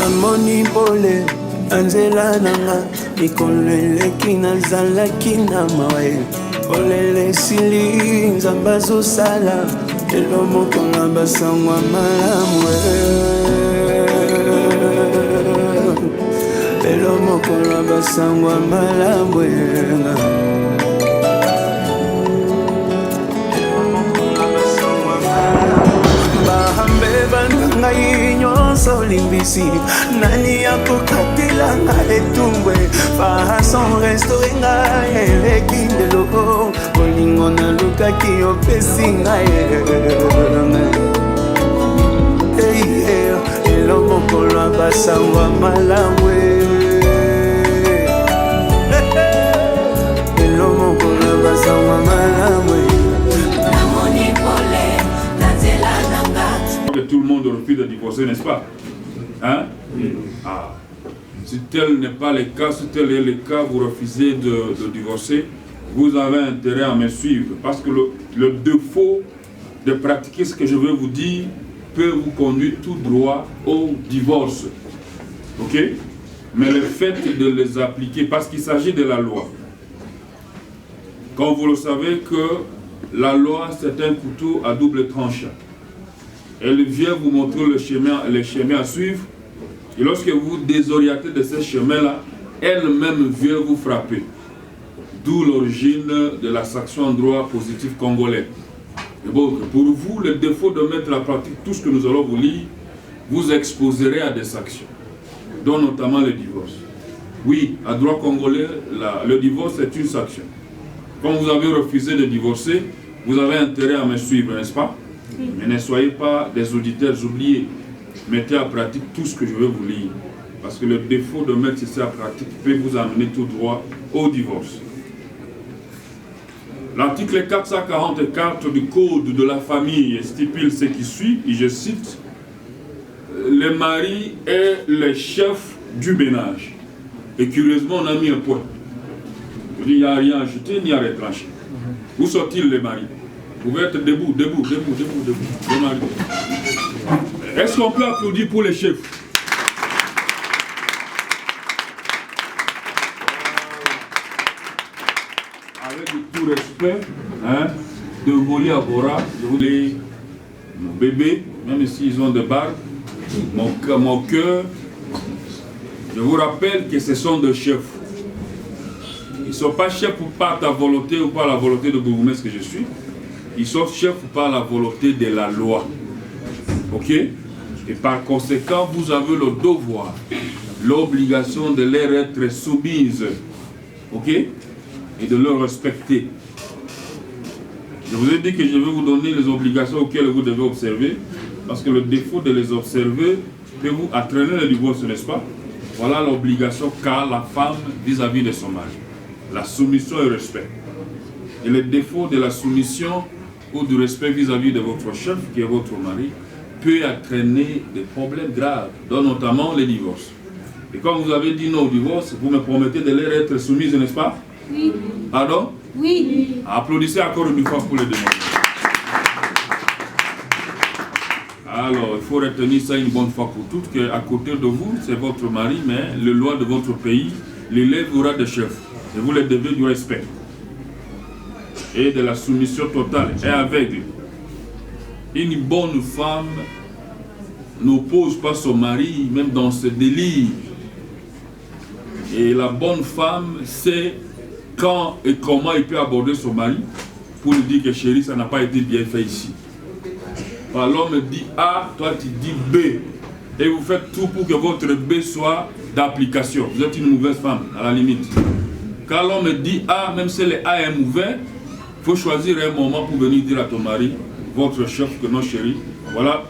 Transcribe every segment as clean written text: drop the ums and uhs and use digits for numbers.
Amoni pole anzela nanga mikolele kina zala kina mawe olele sili nzambazo sala elomo konga basangwa malamwe elomo konga basangwa malamwe Banga nyonso limbisi nani yakokatela nga etumbwe façon restauré nga elekindelo bolingo nalukaki opesi nga elo mokolo ya basangwa malangwe elo mokolo ya basangwa malangwe. Tout le monde refuse de divorcer, n'est-ce pas? Hein? Ah. Si tel n'est pas le cas, si tel est le cas, vous refusez de divorcer, vous avez intérêt à me suivre. Parce que le défaut de pratiquer ce que je vais vous dire peut vous conduire tout droit au divorce. Ok? Mais le fait de les appliquer, parce qu'il s'agit de la loi. Comme vous le savez que la loi, c'est un couteau à double tranchant. Elle vient vous montrer les chemins à suivre. Et lorsque vous vous désorientez de ces chemins-là, elle-même vient vous frapper. D'où l'origine de la sanction en droit positif congolais. Et bon, pour vous, le défaut de mettre en pratique tout ce que nous allons vous lire, vous exposerez à des sanctions, dont notamment le divorce. Oui, à droit congolais, le divorce est une sanction. Quand vous avez refusé de divorcer, vous avez intérêt à me suivre, n'est-ce pas? Mais ne soyez pas des auditeurs oubliés. Mettez en pratique tout ce que je vais vous lire. Parce que le défaut de mettre ceci en pratique peut vous amener tout droit au divorce. L'article 444 du Code de la famille stipule ce qui suit, et je cite, le mari est le chef du ménage. Et curieusement, on a mis un point. Je dis, il n'y a rien à ajouter ni à retrancher. Où sont-ils les maris? Vous pouvez être debout. Est-ce qu'on peut applaudir pour les chefs? Avec tout respect, hein, de voler à Bora, je voulais mon bébé, même s'ils ont des barbes, mon cœur, je vous rappelle que ce sont des chefs. Ils ne sont pas chefs par ta volonté ou par la volonté de gouverneur que je suis. Ils sont chefs par la volonté de la loi. Ok? Et par conséquent, vous avez le devoir, l'obligation de leur être soumise. Ok? Et de leur respecter. Je vous ai dit que je vais vous donner les obligations auxquelles vous devez observer. Parce que le défaut de les observer peut vous entraîner le divorce, n'est-ce pas? Voilà l'obligation qu'a la femme vis-à-vis de son mari. La soumission et le respect. Et le défaut de la soumission ou du respect vis-à-vis de votre chef, qui est votre mari, peut entraîner des problèmes graves, dont notamment les divorces. Et quand vous avez dit non au divorce, vous me promettez de leur être soumise, n'est-ce pas? Oui. Pardon? Oui. Applaudissez encore une fois pour les demandes. Alors, il faut retenir ça une bonne fois pour toutes, qu'à côté de vous, c'est votre mari, mais le loi de votre pays l'élève au rang de chef. Et vous le devez du respect. Et de la soumission totale et aveugle. Une bonne femme n'oppose pas son mari, même dans ce délire. Et la bonne femme sait quand et comment il peut aborder son mari pour lui dire que chérie, ça n'a pas été bien fait ici. L'homme dit A, toi tu dis B. Et vous faites tout pour que votre B soit d'application. Vous êtes une mauvaise femme, à la limite. Quand l'homme dit A, même si le A est mauvais, il faut choisir un moment pour venir dire à ton mari, votre chef, que non chérie, voilà,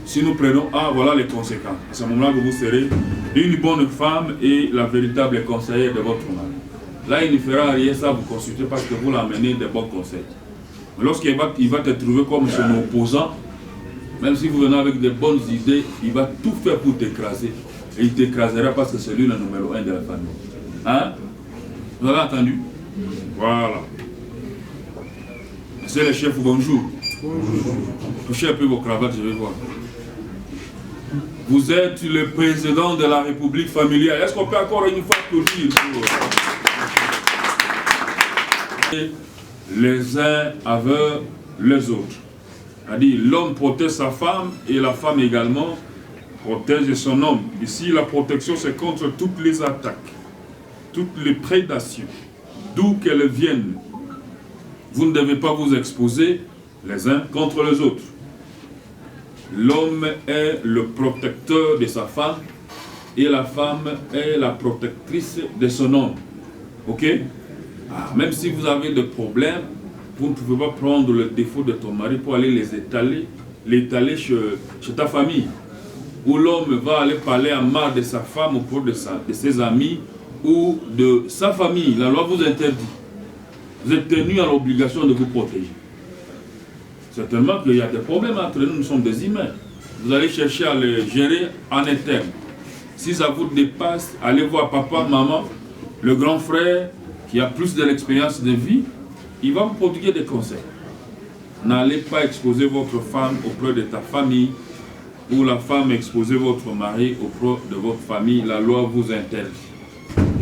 si nous prenons A, voilà les conséquences. À ce moment-là, vous serez une bonne femme et la véritable conseillère de votre mari. Là, il ne fera rien ça vous consulter parce que vous l'amenez des bons conseils. Mais lorsqu'il va te trouver comme son opposant, même si vous venez avec de bonnes idées, il va tout faire pour t'écraser. Et il t'écrasera parce que c'est lui le numéro 1 de la famille. Hein? Vous avez entendu? Voilà. C'est le chef, bonjour. Bonjour. Touchez un peu vos cravates, je vais voir. Vous êtes le président de la République familiale. Est-ce qu'on peut encore une fois applaudir les uns avec les autres? C'est-à-dire, l'homme protège sa femme et la femme également protège son homme. Ici, la protection, c'est contre toutes les attaques, toutes les prédations, d'où qu'elles viennent. Vous ne devez pas vous exposer les uns contre les autres. L'homme est le protecteur de sa femme et la femme est la protectrice de son homme. Ok? Même si vous avez des problèmes, vous ne pouvez pas prendre le défaut de ton mari pour aller l'étaler chez ta famille. Où l'homme va aller parler à mal de sa femme auprès de ses amis ou de sa famille. La loi vous interdit. Vous êtes tenu à l'obligation de vous protéger. Certainement qu'il y a des problèmes entre nous, nous sommes des humains. Vous allez chercher à les gérer en interne. Si ça vous dépasse, allez voir papa, maman, le grand frère qui a plus de l'expérience de vie, il va vous prodiguer des conseils. N'allez pas exposer votre femme auprès de ta famille ou la femme exposer votre mari auprès de votre famille. La loi vous interdit.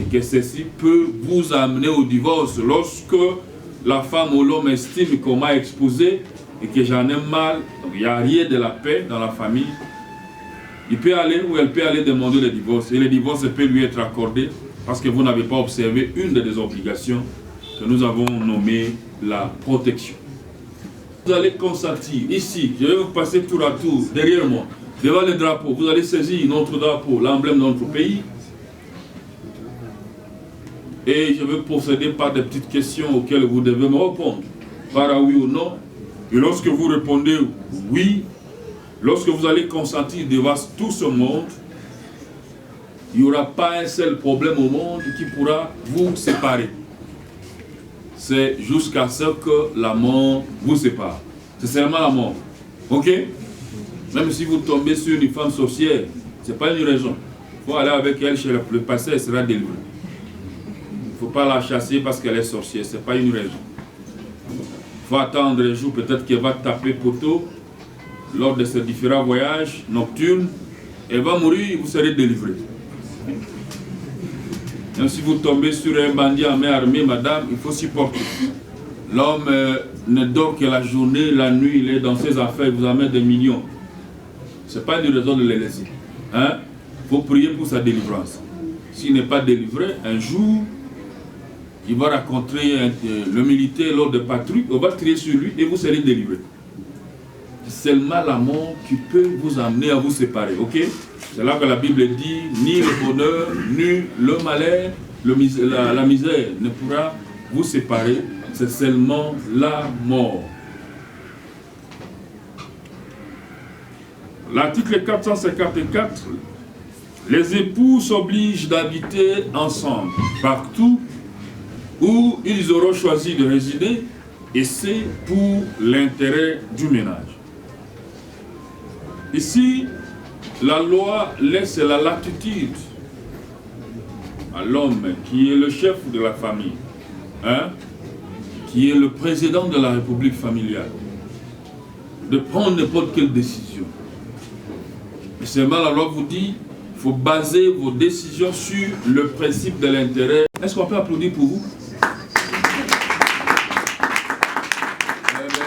Et que ceci peut vous amener au divorce lorsque la femme ou l'homme estime qu'on m'a exposé et que j'en ai mal, donc il n'y a rien de la paix dans la famille, il peut aller ou elle peut aller demander le divorce. Et le divorce peut lui être accordé parce que vous n'avez pas observé une des obligations que nous avons nommées la protection. Vous allez consentir ici, je vais vous passer tour à tour, derrière moi, devant le drapeau, vous allez saisir notre drapeau, l'emblème de notre pays. Et je vais procéder par des petites questions auxquelles vous devez me répondre, par un oui ou non. Et lorsque vous répondez oui, lorsque vous allez consentir devant tout ce monde, il n'y aura pas un seul problème au monde qui pourra vous séparer. C'est jusqu'à ce que la mort vous sépare. C'est seulement la mort. Ok? Même si vous tombez sur une femme sorcière, ce n'est pas une raison. Il faut aller avec elle chez le pasteur, elle sera délivrée. Il ne faut pas la chasser parce qu'elle est sorcière, ce n'est pas une raison. Il faut attendre un jour, peut-être qu'elle va taper poteau lors de ces différents voyages nocturnes. Elle va mourir, vous serez délivré. Même si vous tombez sur un bandit en main armée, madame, il faut supporter. L'homme ne dort que la journée, la nuit, il est dans ses affaires, il vous amène des millions. Ce n'est pas une raison de les laisser. Il faut prier pour sa délivrance. S'il n'est pas délivré, un jour, il va rencontrer le militaire lors de patrouille, on va tirer sur lui et vous serez délivré. C'est seulement la mort qui peut vous amener à vous séparer, ok? C'est là que la Bible dit, ni le bonheur, ni le malheur, la misère ne pourra vous séparer, c'est seulement la mort. L'article 454, les époux s'obligent d'habiter ensemble, partout où ils auront choisi de résider, et c'est pour l'intérêt du ménage. Ici, la loi laisse la latitude à l'homme qui est le chef de la famille, qui est le président de la République familiale, de prendre n'importe quelle décision. Et seulement la loi vous dit, il faut baser vos décisions sur le principe de l'intérêt. Est-ce qu'on peut applaudir pour vous?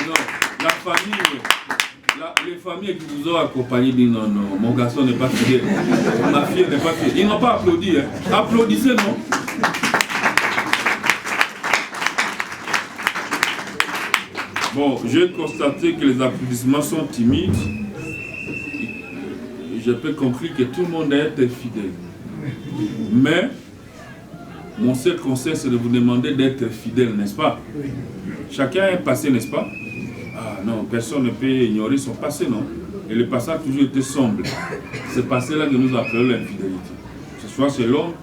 Non, la famille... Les familles qui vous ont accompagné disent non, non, mon garçon n'est pas fidèle, ma fille n'est pas fidèle. Ils n'ont pas applaudi. Applaudissez, non? Bon, j'ai constaté que les applaudissements sont timides. Je peux conclure que tout le monde est fidèle. Mais, mon seul conseil, c'est de vous demander d'être fidèle, n'est-ce pas? Chacun a un passé, n'est-ce pas? Ah non, personne ne peut ignorer son passé, non? Et le passé a toujours été sombre. C'est ce passé-là que nous appelons l'infidélité. Que ce soit chez l'homme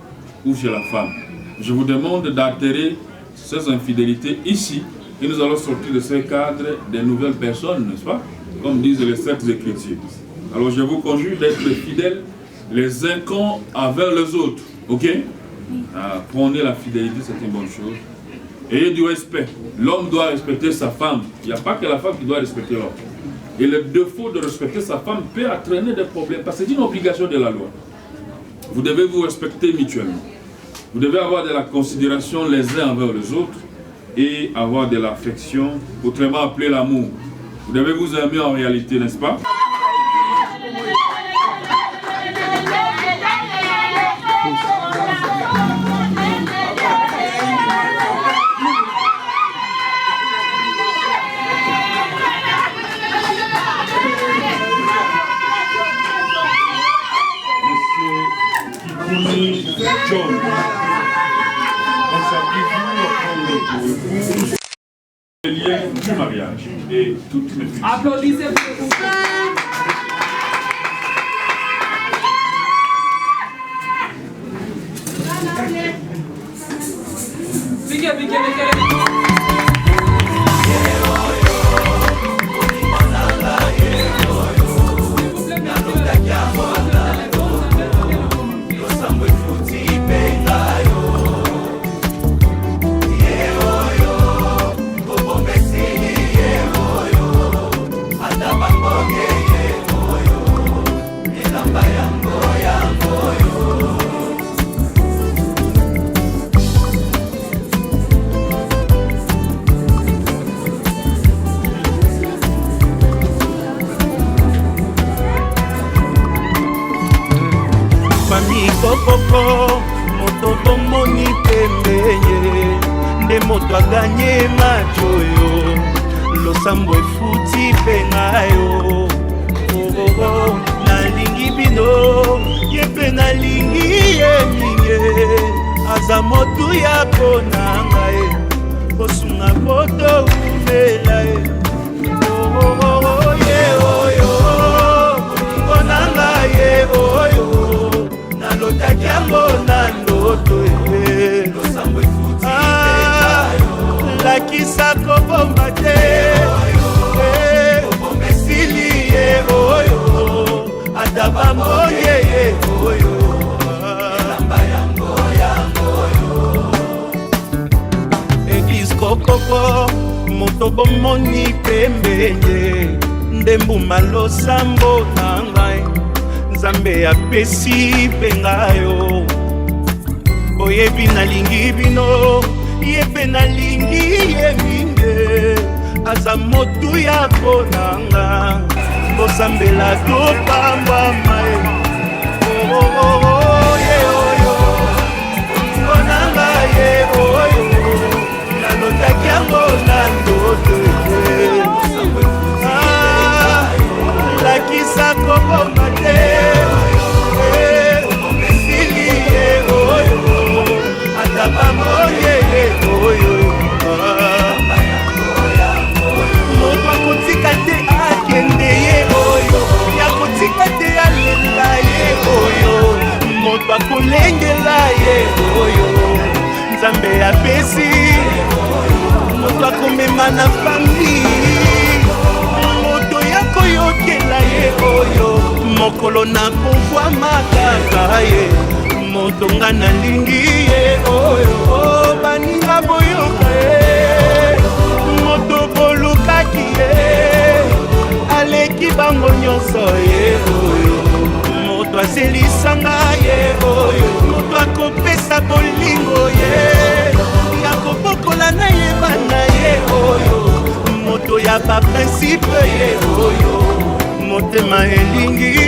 ou chez la femme. Je vous demande d'altérer ces infidélités ici. Et nous allons sortir de ce cadre des nouvelles personnes, n'est-ce pas? Comme disent les Saintes Écritures. Alors je vous conjure d'être fidèles les uns envers les autres. Ok? Prôner la fidélité, c'est une bonne chose. Ayez du respect. L'homme doit respecter sa femme. Il n'y a pas que la femme qui doit respecter l'homme. Et le défaut de respecter sa femme peut entraîner des problèmes. Parce que c'est une obligation de la loi. Vous devez vous respecter mutuellement. Vous devez avoir de la considération les uns envers les autres et avoir de l'affection, autrement appelé l'amour. Vous devez vous aimer en réalité, n'est-ce pas? John, on s'habille Le lien du mariage et toutes mes filles. Applaudissez pour Koko moto tomoni pembeye nde moto aganye macho yo losambo efuti penga yo nalingi bino ye pe nalingi ye mingi aza motu ya konanga ye kosunga poto umela ye oyo konanga ye oyo nalotakiambo na ndoto lakisa kobomba te esili ye oyo ata bamoye ye oyo eglise kokoko moto bomoni pembeye nde mbuma losambo na ngai Nzambe apesi penga yo oyebi nalingi bino yepe nalingi ye mingi aza motu ya konanga bosambela topambama ye oyo konanga ye oyo nalotaki yango na ndoto lakisa kobomba te esili ye oyo ata bamoye ye oyo moto akotika te akende ye oyo yakotika te alela ye oyo moto akolengela ye oyo Nzambe apesi moto akomema na fami koyokela ye oyo mokolo na kovwa makaka ye moto nga nalingi ye oyo baninga boyoka ye moto bolukaki ye aleki bango nyonso ye oyo moto aselisanga ye oyo moto akopesa bolingo ye yakobokola na ye bana ye oyo moto ya ba principe ye oyo motema elingi